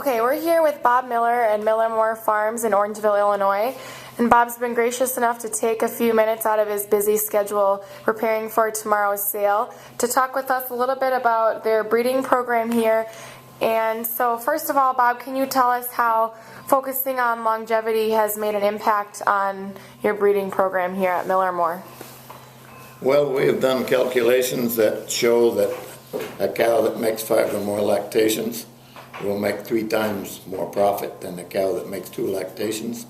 Okay, we're here with Bob Miller and Mil-R-Mor Farms in Orangeville, Illinois. And Bob's been gracious enough to take a few minutes out of his busy schedule preparing for tomorrow's sale to talk with us a little bit about their breeding program here. And so first of all, Bob, can you tell us how focusing on longevity has made an impact on your breeding program here at Mil-R-Mor? Well, we have done calculations that show that a cow that makes 5 or more lactations will make 3 times more profit than a cow that makes 2 lactations.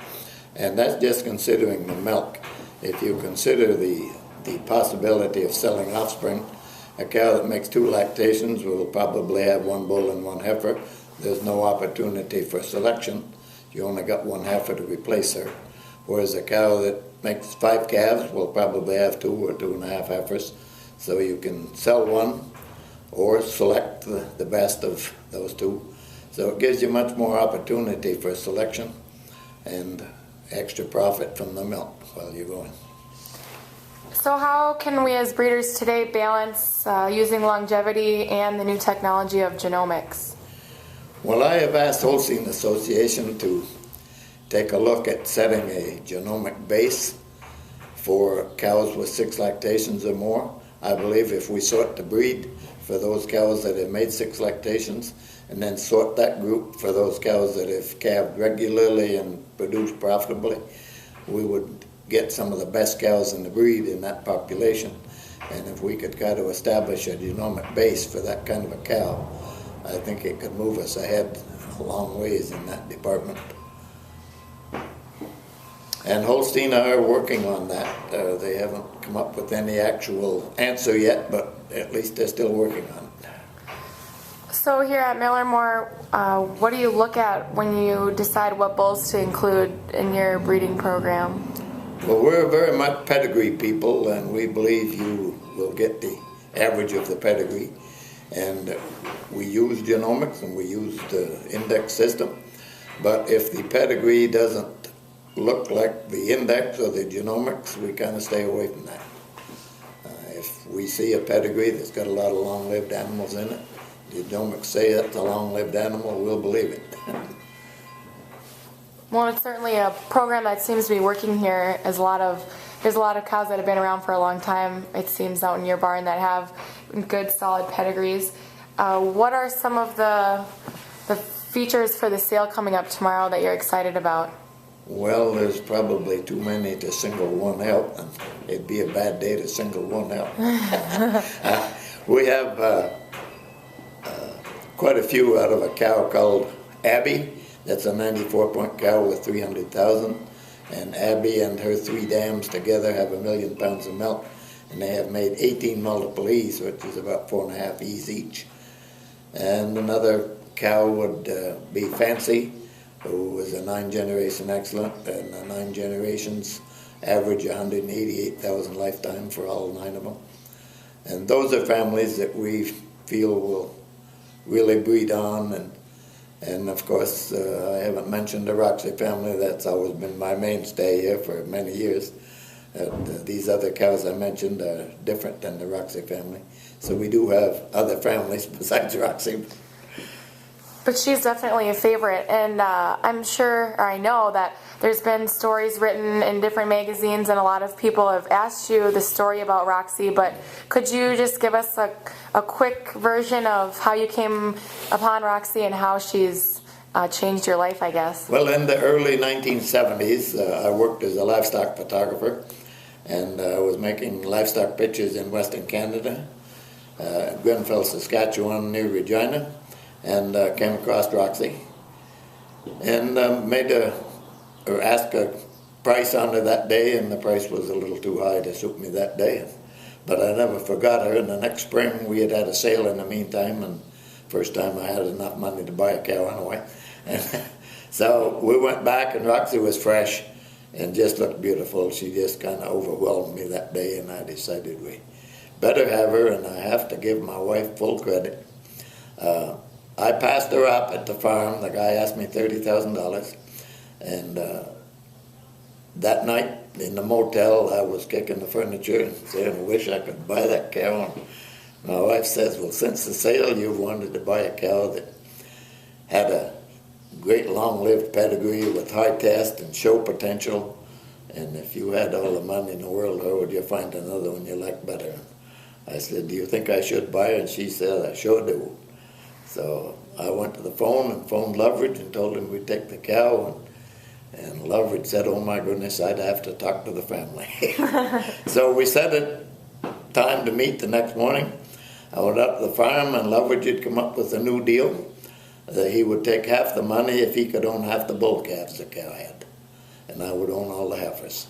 And that's just considering the milk. If you consider the possibility of selling offspring, a cow that makes 2 lactations will probably have 1 bull and 1 heifer. There's no opportunity for selection. You only got 1 heifer to replace her. Whereas a cow that makes 5 calves will probably have 2 or 2.5 heifers. So you can sell one or select the best of those 2. So it gives you much more opportunity for selection and extra profit from the milk while you're going. So how can we as breeders today balance using longevity and the new technology of genomics? Well, I have asked Holstein Association to take a look at setting a genomic base for cows with 6 lactations or more. I believe if we sort the breed for those cows that have made 6 lactations, and then sort that group for those cows that have calved regularly and produced profitably, we would get some of the best cows in the breed in that population. And if we could try to establish a genomic base for that kind of a cow, I think it could move us ahead a long ways in that department. And Holstein are working on that. They haven't come up with any actual answer yet, but at least they're still working on it. So here at Mil-R-Mor, what do you look at when you decide what bulls to include in your breeding program? Well, we're very much pedigree people, and we believe you will get the average of the pedigree. And we use genomics and we use the index system. But if the pedigree doesn't look like the index or the genomics, we kind of stay away from that. If we see a pedigree that's got a lot of long-lived animals in it, the genomics say it's a long-lived animal, we'll believe it. Well, it's certainly a program that seems to be working here. There's a lot of cows that have been around for a long time, it seems, out in your barn that have good, solid pedigrees. What are some of the features for the sale coming up tomorrow that you're excited about? Well, there's probably too many to single one out, and it'd be a bad day to single one out. We have quite a few out of a cow called Abby. That's a 94-point cow with 300,000. And Abby and her 3 dams together have 1 million pounds of milk. And they have made 18 multiple E's, which is about 4.5 E's each. And another cow would be Fancy, who was a 9-generation excellent, and the 9 generations average 188,000 lifetime for all 9 of them. And those are families that we feel will really breed on. And of course, I haven't mentioned the Roxy family. That's always been my mainstay here for many years. These other cows I mentioned are different than the Roxy family. So we do have other families besides Roxy. But she's definitely a favorite, and I'm sure, or I know that there's been stories written in different magazines, and a lot of people have asked you the story about Roxy, but could you just give us a quick version of how you came upon Roxy and how she's changed your life, I guess? Well, in the early 1970s, I worked as a livestock photographer, and I was making livestock pictures in Western Canada, Grenfell, Saskatchewan, near Regina, and came across Roxy, and asked a price on her that day, and the price was a little too high to suit me that day. But I never forgot her, and the next spring we had a sale in the meantime, and first time I had enough money to buy a cow anyway. So we went back, and Roxy was fresh and just looked beautiful. She just kind of overwhelmed me that day, and I decided we better have her, and I have to give my wife full credit. I passed her up at the farm. The guy asked me $30,000, and that night in the motel I was kicking the furniture and saying, I wish I could buy that cow. And my wife says, well, since the sale you've wanted to buy a cow that had a great long-lived pedigree with high test and show potential. And if you had all the money in the world, where would you find another one you like better? I said, do you think I should buy her? And she said, I sure do. So I went to the phone and phoned Loveridge and told him we'd take the cow. And Loveridge said, oh my goodness, I'd have to talk to the family. So we set a time to meet the next morning. I went up to the farm and Loveridge had come up with a new deal. That he would take half the money if he could own half the bull calves the cow had. And I would own all the heifers.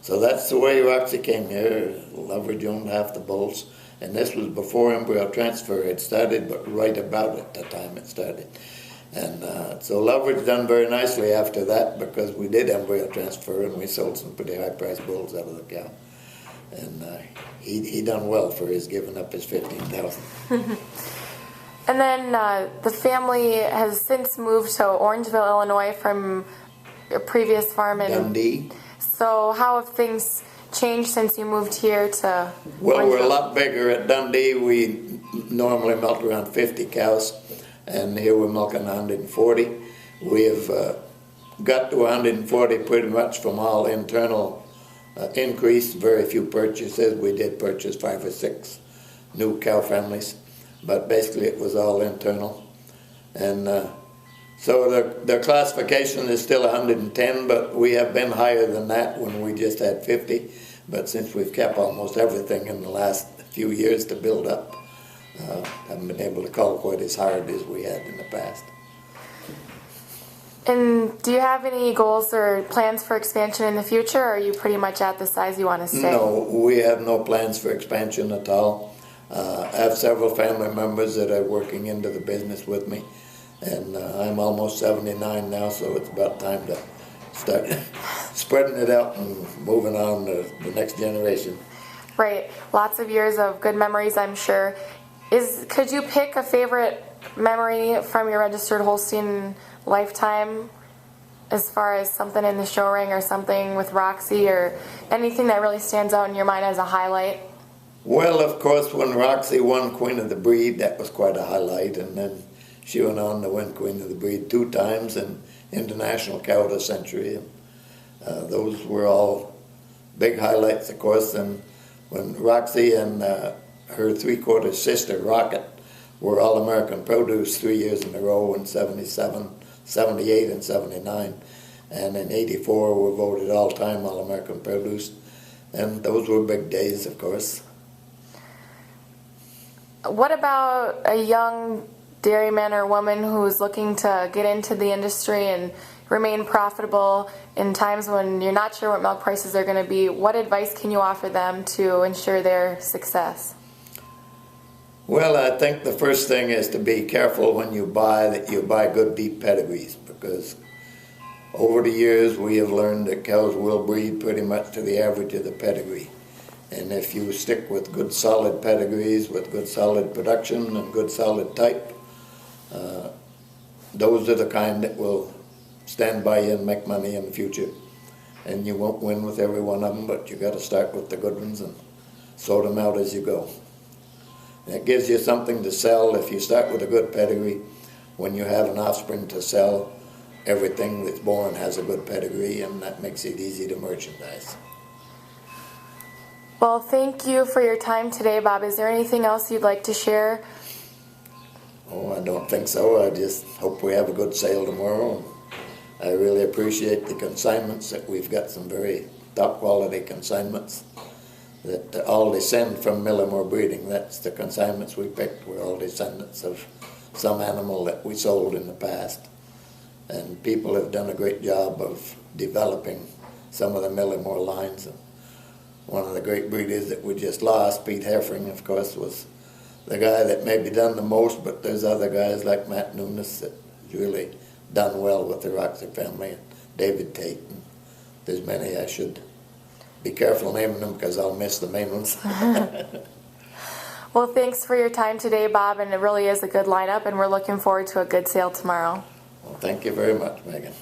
So that's the way Roxy came here. Loveridge owned half the bulls. And this was before embryo transfer had started, but right about at the time it started. And so Loveridge done very nicely after that, because we did embryo transfer and we sold some pretty high-priced bulls out of the cow. And he done well for his giving up his $15,000. And then the family has since moved to Orangeville, Illinois from your previous farm in Dundee. So how have things changed since you moved here to Well, Orangeville? we're a lot bigger. At Dundee, we normally milk around 50 cows, and here we're milking 140. We have got to 140 pretty much from all internal increase, very few purchases. We did purchase 5 or 6 new cow families, but basically it was all internal. And so the classification is still 110, but we have been higher than that when we just had 50. But since we've kept almost everything in the last few years to build up, haven't been able to call quite as hard as we had in the past. And do you have any goals or plans for expansion in the future, or are you pretty much at the size you want to stay? No, we have no plans for expansion at all. I have several family members that are working into the business with me, and I'm almost 79 now, so it's about time to start spreading it out and moving on to the next generation. Right. Lots of years of good memories, I'm sure. Could you pick a favorite memory from your registered Holstein lifetime, as far as something in the show ring or something with Roxy, or anything that really stands out in your mind as a highlight? Well, of course, when Roxy won Queen of the Breed, that was quite a highlight, and then she went on to win Queen of the Breed 2 times and International Cow of the Century. Those were all big highlights, of course. And when Roxy and her 3/4 sister, Rocket, were All-American Produce 3 years in a row in 77, 78, and 79. And in 84 were voted all-time All-American Produce. And those were big days, of course. What about a young dairyman or woman who's looking to get into the industry and remain profitable in times when you're not sure what milk prices are going to be? What advice can you offer them to ensure their success? Well, I think the first thing is to be careful when you buy that you buy good deep pedigrees, because over the years we have learned that cows will breed pretty much to the average of the pedigree. And if you stick with good solid pedigrees with good solid production and good solid type, those are the kind that will stand by you and make money in the future. And you won't win with every one of them, but you got to start with the good ones and sort them out as you go. And it gives you something to sell if you start with a good pedigree. When you have an offspring to sell, everything that's born has a good pedigree, and that makes it easy to merchandise. Well, thank you for your time today, Bob. Is there anything else you'd like to share? Oh, I don't think so. I just hope we have a good sale tomorrow. I really appreciate the consignments, that we've got some very top quality consignments that all descend from Mil-R-Mor breeding. That's the consignments we picked were all descendants of some animal that we sold in the past. And people have done a great job of developing some of the Mil-R-Mor lines. One of the great breeders that we just lost, Pete Heffring, of course, was the guy that maybe done the most, but there's other guys like Matt Nunes that really done well with the Roxy family, and David Tate, and there's many. I should be careful naming them because I'll miss the main ones. Well, thanks for your time today, Bob, and it really is a good lineup, and we're looking forward to a good sale tomorrow. Well, thank you very much, Megan.